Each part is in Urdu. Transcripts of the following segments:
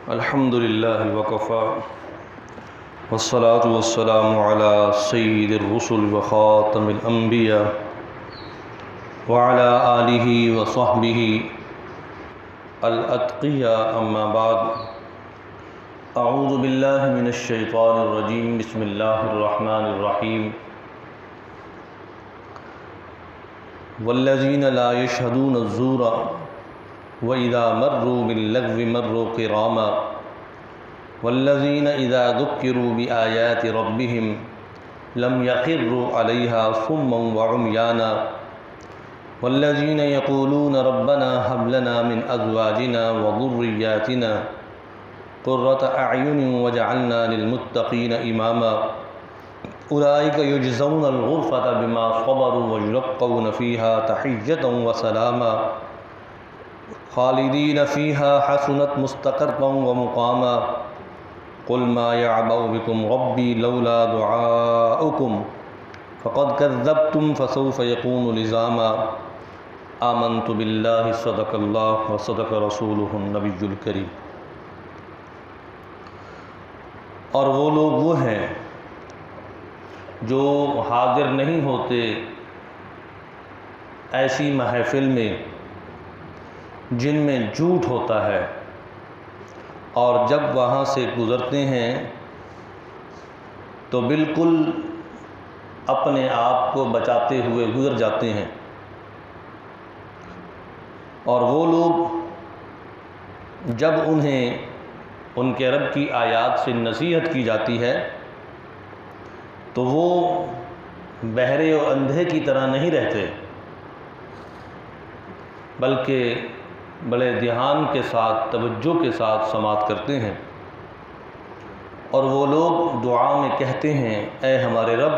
الحمد لله وكفى والصلاة والسلام على سيد الرسل وخاتم الأنبياء وعلى آله وصحبه الأتقياء أما بعد أعوذ بالله من الشيطان الرجيم بسم الله الرحمن الرحيم والذين لا يشهدون الزور وإذا مروا باللغو مروا كراما والذين إذا ذكروا بآيات ربهم لم يخروا عليها صما وعميانا والذين يقولون ربنا هب لنا من أزواجنا وذرياتنا قرة أعين وجعلنا للمتقين إماما أولئك يجزون الغرفة بما صبروا ويلقون فيها تحية وسلاما خالدين فيها حسنت مستقرا ومقاما قل ما يعبأ بكم ربي لولا دعاؤكم فقد كذبتم فسوف يكون لزاما آمنت بالله صدق الله وصدق رسوله النبي الكريم۔ اور وہ لوگ وہ ہیں جو حاضر نہیں ہوتے ایسی محفل میں جن میں جھوٹ ہوتا ہے، اور جب وہاں سے گزرتے ہیں تو بالکل اپنے آپ کو بچاتے ہوئے گزر جاتے ہیں۔ اور وہ لوگ جب انہیں ان کے رب کی آیات سے نصیحت کی جاتی ہے تو وہ بہرے و اندھے کی طرح نہیں رہتے، بلکہ بڑے دھیان کے ساتھ توجہ کے ساتھ سماعت کرتے ہیں۔ اور وہ لوگ دعا میں کہتے ہیں، اے ہمارے رب،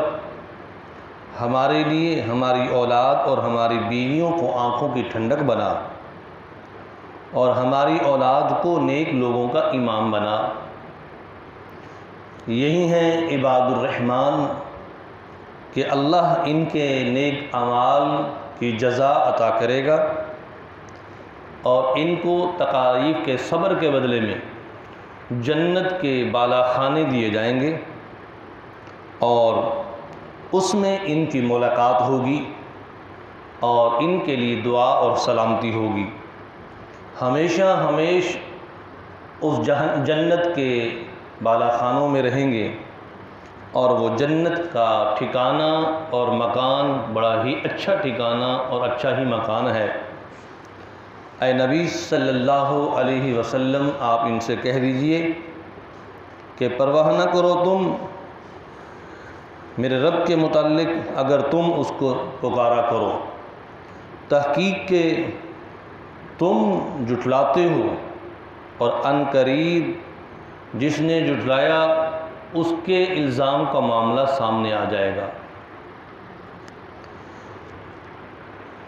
ہمارے لیے ہماری اولاد اور ہماری بیویوں کو آنکھوں کی ٹھنڈک بنا، اور ہماری اولاد کو نیک لوگوں کا امام بنا۔ یہی ہیں عباد الرحمن کہ اللہ ان کے نیک اعمال کی جزا عطا کرے گا، اور ان کو تکالیف کے صبر کے بدلے میں جنت کے بالا خانے دیے جائیں گے، اور اس میں ان کی ملاقات ہوگی اور ان کے لیے دعا اور سلامتی ہوگی۔ ہمیشہ اس جنت کے بالا خانوں میں رہیں گے، اور وہ جنت کا ٹھکانہ اور مکان بڑا ہی اچھا ٹھکانہ اور اچھا ہی مکان ہے۔ اے نبی صلی اللہ علیہ وسلم، آپ ان سے کہہ دیجئے کہ پرواہ نہ کرو تم میرے رب کے متعلق اگر تم اس کو پکارا کرو، تحقیق کہ تم جھٹلاتے ہو، اور عن قریب جس نے جھٹلایا اس کے الزام کا معاملہ سامنے آ جائے گا۔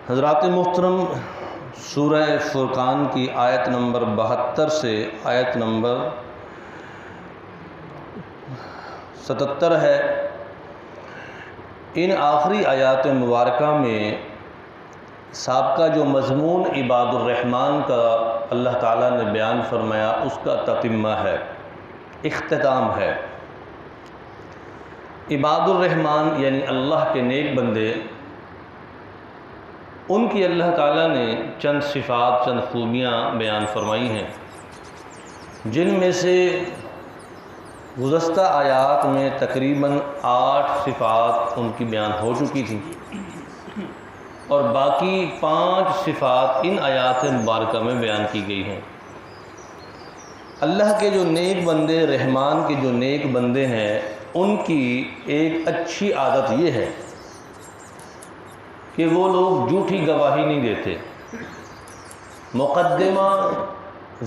حضرات محترم، سورہ فرقان کی آیت نمبر 72 سے آیت نمبر 77 ہے۔ ان آخری آیات مبارکہ میں سابقہ جو مضمون عباد الرحمن کا اللہ تعالیٰ نے بیان فرمایا اس کا تتمہ ہے، اختتام ہے۔ عباد الرحمن یعنی اللہ کے نیک بندے، ان کی اللہ تعالیٰ نے چند صفات، چند خوبیاں بیان فرمائی ہیں، جن میں سے گزشتہ آیات میں تقریباً 8 صفات ان کی بیان ہو چکی تھیں، اور باقی 5 صفات ان آیات مبارکہ میں بیان کی گئی ہیں۔ اللہ کے جو نیک بندے، رحمان کے جو نیک بندے ہیں، ان کی ایک اچھی عادت یہ ہے کہ وہ لوگ جھوٹی گواہی نہیں دیتے۔ مقدمہ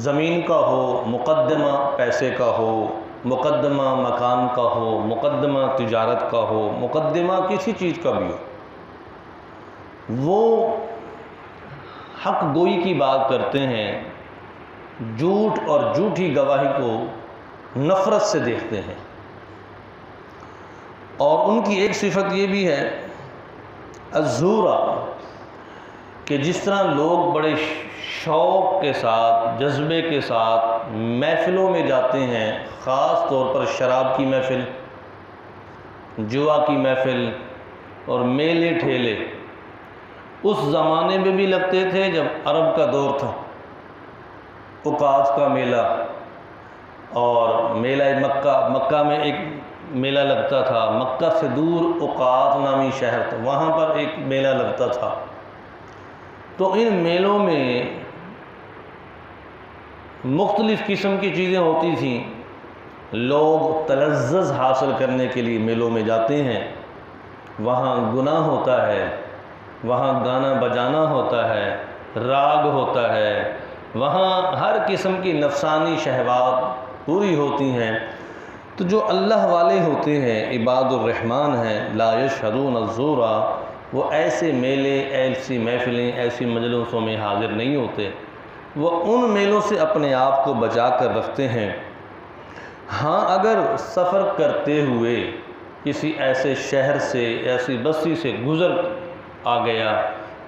زمین کا ہو، مقدمہ پیسے کا ہو، مقدمہ مکان کا ہو، مقدمہ تجارت کا ہو، مقدمہ کسی چیز کا بھی ہو، وہ حق گوئی کی بات کرتے ہیں، جھوٹ اور جھوٹی گواہی کو نفرت سے دیکھتے ہیں۔ اور ان کی ایک صفت یہ بھی ہے الزورا، کہ جس طرح لوگ بڑے شوق کے ساتھ، جذبے کے ساتھ محفلوں میں جاتے ہیں، خاص طور پر شراب کی محفل، جوا کی محفل اور میلے ٹھیلے اس زمانے میں بھی لگتے تھے جب عرب کا دور تھا۔ اوقاس کا میلہ اور میلہ مکہ میں ایک میلہ لگتا تھا، مکہ سے دور اوقاس نامی شہر تھا، وہاں پر ایک میلہ لگتا تھا۔ تو ان میلوں میں مختلف قسم کی چیزیں ہوتی تھیں، لوگ تلذذ حاصل کرنے کے لیے میلوں میں جاتے ہیں، وہاں گناہ ہوتا ہے، وہاں گانا بجانا ہوتا ہے، راگ ہوتا ہے، وہاں ہر قسم کی نفسانی شہوات پوری ہوتی ہیں۔ تو جو اللہ والے ہوتے ہیں، عباد الرحمن ہیں، لا یشہدون الزور، وہ ایسے میلے، ایسی محفلیں، ایسی مجلسوں میں حاضر نہیں ہوتے، وہ ان میلوں سے اپنے آپ کو بچا کر رکھتے ہیں۔ ہاں اگر سفر کرتے ہوئے کسی ایسے شہر سے، ایسی بستی سے گزر آ گیا،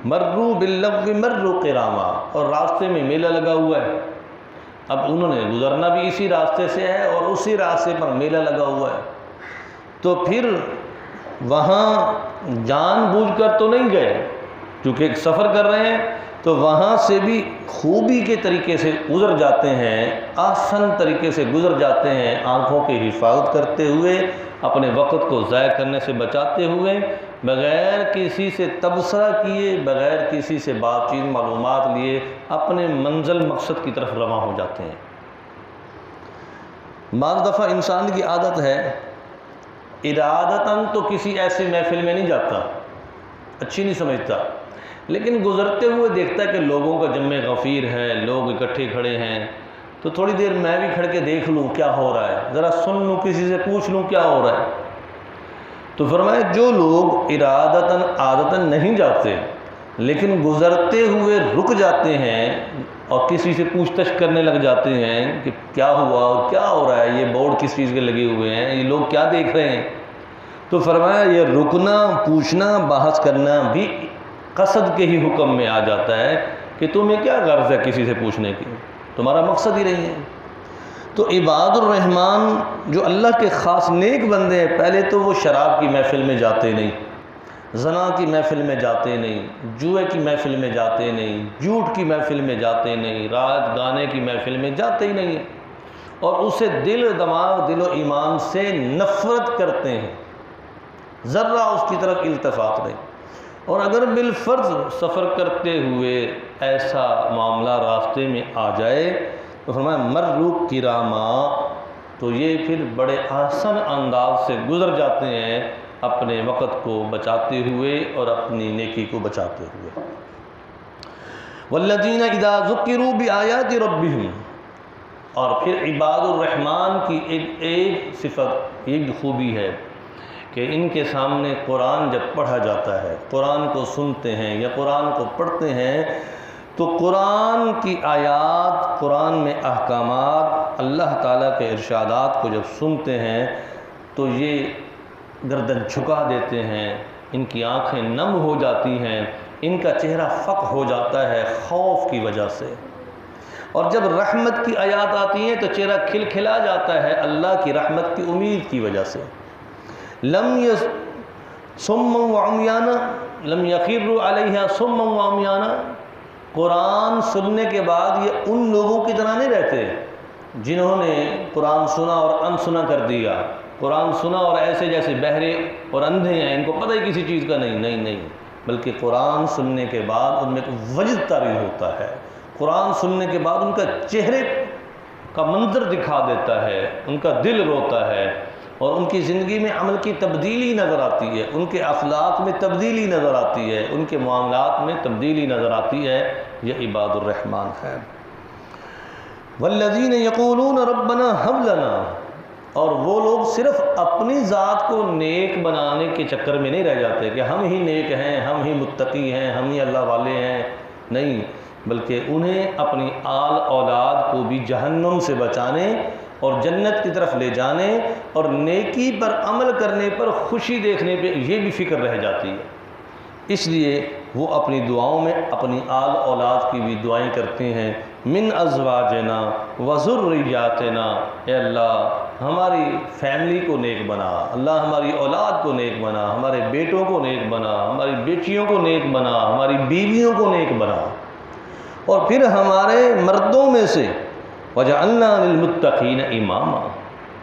مروا باللغو مروا کراما، اور راستے میں میلہ لگا ہوا ہے، اب انہوں نے گزرنا بھی اسی راستے سے ہے اور اسی راستے پر میلہ لگا ہوا ہے، تو پھر وہاں جان بوجھ کر تو نہیں گئے، کیونکہ سفر کر رہے ہیں تو وہاں سے بھی خوبی کے طریقے سے گزر جاتے ہیں، آسان طریقے سے گزر جاتے ہیں، آنکھوں کی حفاظت کرتے ہوئے، اپنے وقت کو ضائع کرنے سے بچاتے ہوئے، بغیر کسی سے تبصرہ کیے، بغیر کسی سے بات چیت معلومات لیے اپنے منزل مقصد کی طرف رواں ہو جاتے ہیں۔ بعض دفعہ انسان کی عادت ہے ارادتاً تو کسی ایسی محفل میں نہیں جاتا، اچھی نہیں سمجھتا، لیکن گزرتے ہوئے دیکھتا ہے کہ لوگوں کا جمع غفیر ہے، لوگ اکٹھے کھڑے ہیں، تو تھوڑی دیر میں بھی کھڑ کے دیکھ لوں کیا ہو رہا ہے، ذرا سن لوں، کسی سے پوچھ لوں کیا ہو رہا ہے۔ تو فرمایا جو لوگ ارادتاً عادتاً نہیں جاتے لیکن گزرتے ہوئے رک جاتے ہیں اور کسی سے پوچھ تچھ کرنے لگ جاتے ہیں کہ کیا ہوا، کیا ہو رہا ہے، یہ بورڈ کس چیز کے لگے ہوئے ہیں، یہ لوگ کیا دیکھ رہے ہیں، تو فرمایا یہ رکنا، پوچھنا، بحث کرنا بھی قصد کے ہی حکم میں آ جاتا ہے کہ تمہیں کیا غرض ہے کسی سے پوچھنے کی، تمہارا مقصد ہی نہیں ہے۔ تو عباد الرحمن جو اللہ کے خاص نیک بندے ہیں، پہلے تو وہ شراب کی محفل میں جاتے نہیں، زنا کی محفل میں جاتے نہیں، جوئے کی محفل میں جاتے نہیں، جھوٹ کی محفل میں جاتے نہیں، رات گانے کی محفل میں جاتے ہی نہیں ہیں، اور اسے دل دماغ، دل و ایمان سے نفرت کرتے ہیں، ذرہ اس کی طرف التفات نہیں۔ اور اگر بالفرض سفر کرتے ہوئے ایسا معاملہ راستے میں آ جائے تو فرمایا مروا کراما، تو یہ پھر بڑے آسان انداز سے گزر جاتے ہیں، اپنے وقت کو بچاتے ہوئے اور اپنی نیکی کو بچاتے ہوئے۔ والذین اذا ذکروا بآیات ربہم، اور پھر عباد الرحمن کی ایک صفت، ایک خوبی ہے کہ ان کے سامنے قرآن جب پڑھا جاتا ہے، قرآن کو سنتے ہیں یا قرآن کو پڑھتے ہیں، تو قرآن کی آیات، قرآن میں احکامات، اللہ تعالیٰ کے ارشادات کو جب سنتے ہیں تو یہ گردن جھکا دیتے ہیں، ان کی آنکھیں نم ہو جاتی ہیں، ان کا چہرہ فق ہو جاتا ہے خوف کی وجہ سے، اور جب رحمت کی آیات آتی ہیں تو چہرہ کھلکھلا جاتا ہے اللہ کی رحمت کی امید کی وجہ سے۔ صم وعمیانا لم یخروا علیہا صم وعمیانا، قرآن سننے کے بعد یہ ان لوگوں کی طرح نہیں رہتے جنہوں نے قرآن سنا اور انسنا کر دیا، قرآن سنا اور ایسے جیسے بہرے اور اندھے ہیں، ان کو پتہ ہی کسی چیز کا نہیں، بلکہ قرآن سننے کے بعد ان میں ایک وجد طاری ہوتا ہے، قرآن سننے کے بعد ان کا چہرے کا منظر دکھا دیتا ہے، ان کا دل روتا ہے، اور ان کی زندگی میں عمل کی تبدیلی نظر آتی ہے، ان کے اخلاق میں تبدیلی نظر آتی ہے، ان کے معاملات میں تبدیلی نظر آتی ہے۔ یہ عباد الرحمن ہے۔ والذین یقولون ربنا ھب لنا، اور وہ لوگ صرف اپنی ذات کو نیک بنانے کے چکر میں نہیں رہ جاتے کہ ہم ہی نیک ہیں، ہم ہی متقی ہیں، ہم ہی اللہ والے ہیں، نہیں، بلکہ انہیں اپنی آل اولاد کو بھی جہنم سے بچانے اور جنت کی طرف لے جانے اور نیکی پر عمل کرنے پر خوشی دیکھنے پہ یہ بھی فکر رہ جاتی ہے۔ اس لیے وہ اپنی دعاؤں میں اپنی آل اولاد کی بھی دعائیں کرتے ہیں، من ازواجنا وذریاتنا، اے اللہ ہماری فیملی کو نیک بنا، اللہ ہماری اولاد کو نیک بنا، ہمارے بیٹوں کو نیک بنا، ہماری بیٹیوں کو نیک بنا، ہماری بیویوں کو نیک بنا، اور پھر ہمارے مردوں میں سے وجعلنا للمتقین اماما،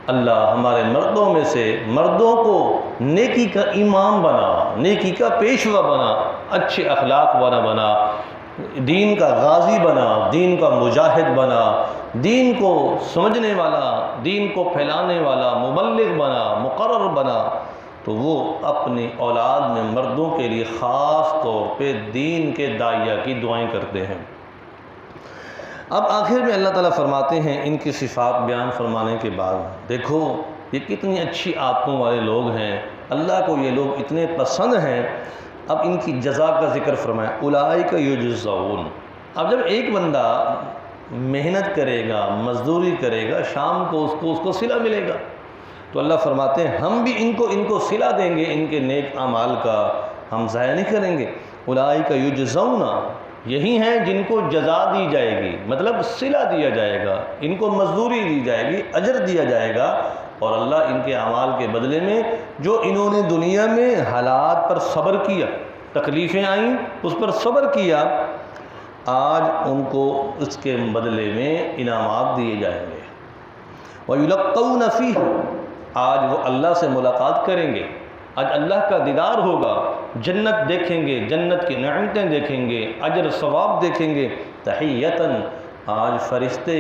اللہ ہمارے مردوں میں سے مردوں کو نیکی کا امام بنا، نیکی کا پیشوا بنا، اچھے اخلاق والا بنا، دین کا غازی بنا، دین کا مجاہد بنا، دین کو سمجھنے والا، دین کو پھیلانے والا مبلغ بنا، مقرر بنا۔ تو وہ اپنی اولاد میں مردوں کے لیے خاص طور پہ دین کے داعیہ کی دعائیں کرتے ہیں۔ اب آخر میں اللہ تعالیٰ فرماتے ہیں ان کی صفات بیان فرمانے کے بعد، دیکھو یہ کتنی اچھی عادتوں والے لوگ ہیں، اللہ کو یہ لوگ اتنے پسند ہیں۔ اب ان کی جزا کا ذکر فرمایا، اولئک یجزون۔ اب جب ایک بندہ محنت کرے گا، مزدوری کرے گا، شام کو اس کو صلہ ملے گا، تو اللہ فرماتے ہیں ہم بھی ان کو صلہ دیں گے، ان کے نیک اعمال کا ہم ضائع نہیں کریں گے۔ اولئک یجزون، یہی ہیں جن کو جزا دی جائے گی، مطلب صلہ دیا جائے گا، ان کو مزدوری دی جائے گی، اجر دیا جائے گا، اور اللہ ان کے اعمال کے بدلے میں جو انہوں نے دنیا میں حالات پر صبر کیا، تکلیفیں آئیں اس پر صبر کیا، آج ان کو اس کے بدلے میں انعامات دیے جائیں گے۔ وَيُلَقَّوْنَ فِيهِ، آج وہ اللہ سے ملاقات کریں گے، آج اللہ کا دیدار ہوگا، جنت دیکھیں گے، جنت کی نعمتیں دیکھیں گے، اجر ثواب دیکھیں گے۔ تحیتاً، آج فرشتے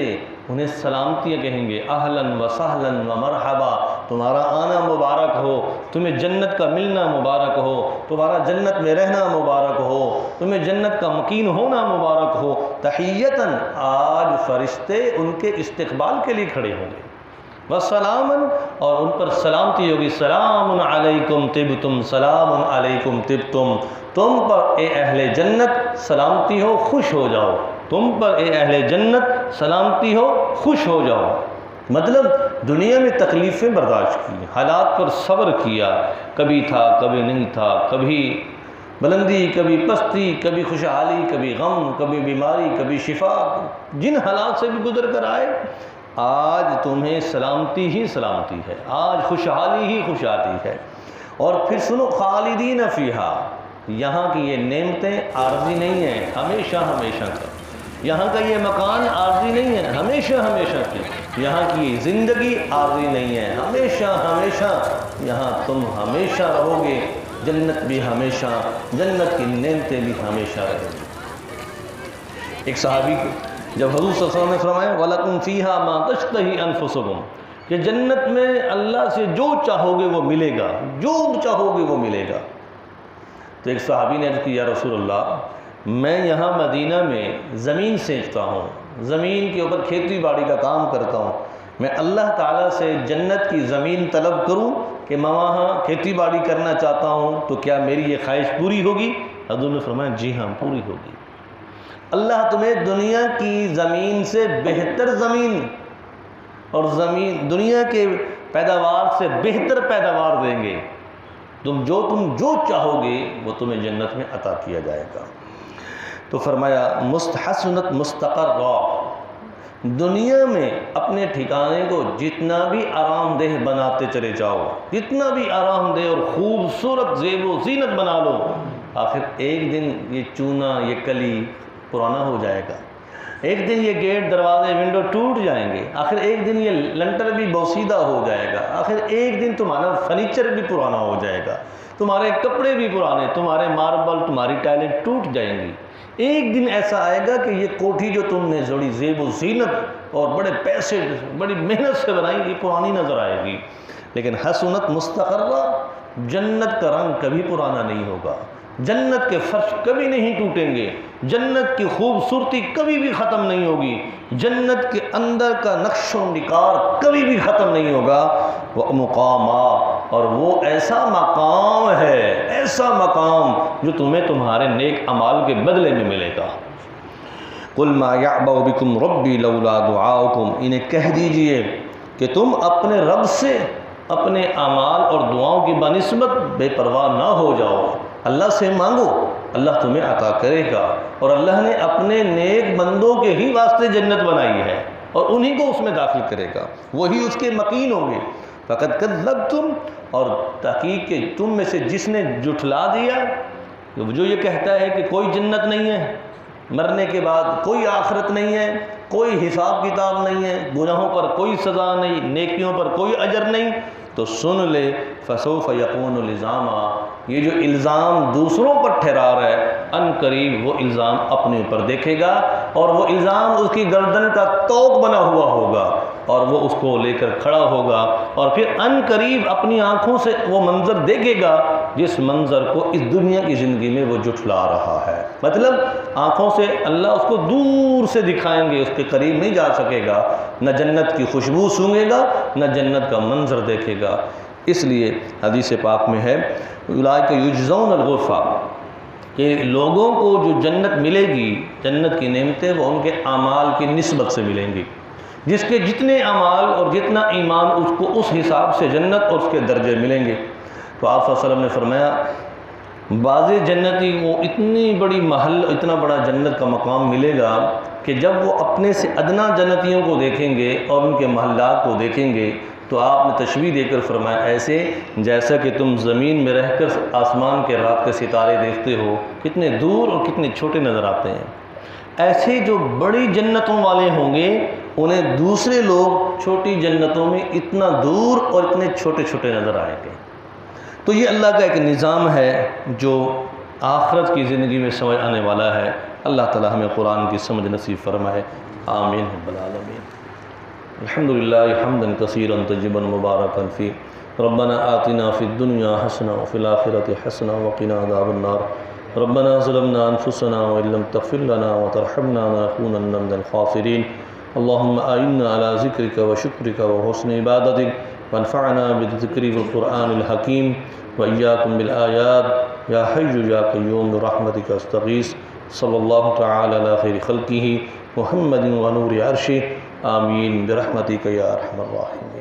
انہیں سلامتیاں کہیں گے، اہلاً و سہلاً و مرحبا، تمہارا آنا مبارک ہو، تمہیں جنت کا ملنا مبارک ہو، تمہارا جنت میں رہنا مبارک ہو، تمہیں جنت کا مقیم ہونا مبارک ہو۔ تحیتاً، آج فرشتے ان کے استقبال کے لیے کھڑے ہوں گے، وسلاماً، اور ان پر سلامتی ہوگی، سلام علیکم طبتم، سلام علیکم طبتم، تم پر اے اہل جنت سلامتی ہو، خوش ہو جاؤ، تم پر اے اہل جنت سلامتی ہو، خوش ہو جاؤ۔ مطلب دنیا میں تکلیفیں برداشت کی، حالات پر صبر کیا، کبھی تھا کبھی نہیں تھا، کبھی بلندی کبھی پستی، کبھی خوشحالی کبھی غم، کبھی بیماری کبھی شفا، جن حالات سے بھی گزر کر آئے، آج تمہیں سلامتی ہی سلامتی ہے، آج خوشحالی ہی خوشحالی ہے۔ اور پھر سنو، خالدین فیہا، یہاں کی یہ نعمتیں عارضی نہیں ہیں، ہمیشہ ہمیشہ کا، یہاں کا یہ مکان عارضی نہیں ہے، ہمیشہ ہمیشہ کی، یہاں کی زندگی عارضی نہیں ہے، ہمیشہ ہمیشہ یہاں تم ہمیشہ رہو گے، جنت بھی ہمیشہ، جنت کی نعمتیں بھی ہمیشہ رہیں گی۔ ایک صحابی جب حضور صلی اللہ علیہ وسلم نے فرمایا وَلَكُمْ فِيهَا مَا تَشْتَهِي أَنفُسُكُمْ، کہ جنت میں اللہ سے جو چاہو گے وہ ملے گا، جو چاہو گے وہ ملے گا، تو ایک صحابی نے عرض کی یا رسول اللہ، میں یہاں مدینہ میں زمین سینچتا ہوں، زمین کے اوپر کھیتی باڑی کا کام کرتا ہوں، میں اللہ تعالیٰ سے جنت کی زمین طلب کروں کہ میں وہاں کھیتی باڑی کرنا چاہتا ہوں، تو کیا میری یہ خواہش پوری ہوگی؟ حضور نے فرمایا جی ہاں پوری ہوگی، اللہ تمہیں دنیا کی زمین سے بہتر زمین اور دنیا کے پیداوار سے بہتر پیداوار دیں گے، تم جو چاہو گے وہ تمہیں جنت میں عطا کیا جائے گا۔ تو فرمایا مستحسنت مستقرہ، دنیا میں اپنے ٹھکانے کو جتنا بھی آرام دہ بناتے چلے جاؤ، جتنا بھی آرام دہ اور خوبصورت زیب و زینت بنا لو، آخر ایک دن یہ چونا، یہ کلی پرانا ہو جائے گا، ایک دن یہ گیٹ، دروازے، ونڈو ٹوٹ جائیں گے، آخر ایک دن یہ لنٹر بھی بوسیدہ ہو جائے گا، آخر ایک دن تمہارا فرنیچر بھی پرانا ہو جائے گا، تمہارے کپڑے بھی پرانے، تمہارے ماربل، تمہاری ٹائلیں ٹوٹ جائیں گی، ایک دن ایسا آئے گا کہ یہ کوٹھی جو تم نے بڑی زیب و زینت اور بڑے پیسے، بڑی محنت سے بنائی، یہ پرانی نظر آئے گی، لیکن حسنت مستقرہ، جنت کا رنگ کبھی پرانا نہیں ہوگا، جنت کے فرش کبھی نہیں ٹوٹیں گے، جنت کی خوبصورتی کبھی بھی ختم نہیں ہوگی، جنت کے اندر کا نقش و نگار کبھی بھی ختم نہیں ہوگا، وہ مقامہ، اور وہ ایسا مقام ہے، ایسا مقام جو تمہیں تمہارے نیک اعمال کے بدلے میں ملے گا۔ قُلْ مَا يَعْبَأُ بِكُمْ رَبِّي لَوْلَا دُعَاؤُكُمْ، انہیں کہہ دیجئے کہ تم اپنے رب سے اپنے اعمال اور دعاؤں کی بنسبت بے پرواہ نہ ہو جاؤ، اللہ سے مانگو، اللہ تمہیں عطا کرے گا، اور اللہ نے اپنے نیک بندوں کے ہی واسطے جنت بنائی ہے اور انہی کو اس میں داخل کرے گا، وہی اس کے مکین ہوں گے۔ فقط کذبتم، اور تحقیق کہ تم میں سے جس نے جھٹلا دیا، جو یہ کہتا ہے کہ کوئی جنت نہیں ہے، مرنے کے بعد کوئی آخرت نہیں ہے، کوئی حساب کتاب نہیں ہے، گناہوں پر کوئی سزا نہیں، نیکیوں پر کوئی اجر نہیں، تو سن لے فسوف یکون لزاما، یہ جو الزام دوسروں پر ٹھہرا رہا ہے، ان قریب وہ الزام اپنے اوپر دیکھے گا، اور وہ الزام اس کی گردن کا توق بنا ہوا ہوگا، اور وہ اس کو لے کر کھڑا ہوگا، اور پھر ان قریب اپنی آنکھوں سے وہ منظر دیکھے گا جس منظر کو اس دنیا کی زندگی میں وہ جھٹلا رہا ہے۔ مطلب آنکھوں سے اللہ اس کو دور سے دکھائیں گے، اس کے قریب نہیں جا سکے گا، نہ جنت کی خوشبو سونگے گا، نہ جنت کا منظر دیکھے گا۔ اس لیے حدیث پاک میں ہے اولئک یجزون الغرفہ، کہ لوگوں کو جو جنت ملے گی، جنت کی نعمتیں وہ ان کے اعمال کی نسبت سے ملیں گی، جس کے جتنے اعمال اور جتنا ایمان اس کو اس حساب سے جنت اور اس کے درجے ملیں گے۔ تو آپ صلی اللہ علیہ وسلم نے فرمایا بعض جنتی وہ اتنی بڑی محل، اتنا بڑا جنت کا مقام ملے گا کہ جب وہ اپنے سے ادنا جنتیوں کو دیکھیں گے اور ان کے محلات کو دیکھیں گے تو آپ نے تشبیہ دے کر فرمایا ایسے جیسا کہ تم زمین میں رہ کر آسمان کے رات کے ستارے دیکھتے ہو، کتنے دور اور کتنے چھوٹے نظر آتے ہیں، ایسے جو بڑی جنتوں والے ہوں گے انہیں دوسرے لوگ چھوٹی جنتوں میں اتنا دور اور اتنے چھوٹے چھوٹے نظر آئیں گے۔ تو یہ اللہ کا ایک نظام ہے جو آخرت کی زندگی میں سمجھ آنے والا ہے۔ اللہ تعالی ہمیں قرآن کی سمجھ نصیب فرمائے، آمین رب العالمین۔ الحمدللہ حمدا کثیرا طیبا مبارکا فی، ربنا آتنا فی الدنیا حسنہ وفی الآخرۃ حسنہ وقنا عذاب النار، ربنا ظلمنا انفسنا وان لم تغفر لنا وترحمنا لنکونن من الخاسرین، اللهم اعنا على ذکرک وشکرک وحسن عبادتک، وانفعنا بالذکر والقرآن الحکیم، وإیاکم بالآیات یا حی یا قیوم برحمتک استغیث، صلی اللہ تعالی علی خیر خلقہ محمد ونور عرشہ، آمین برحمتک یا ارحم الراحمین۔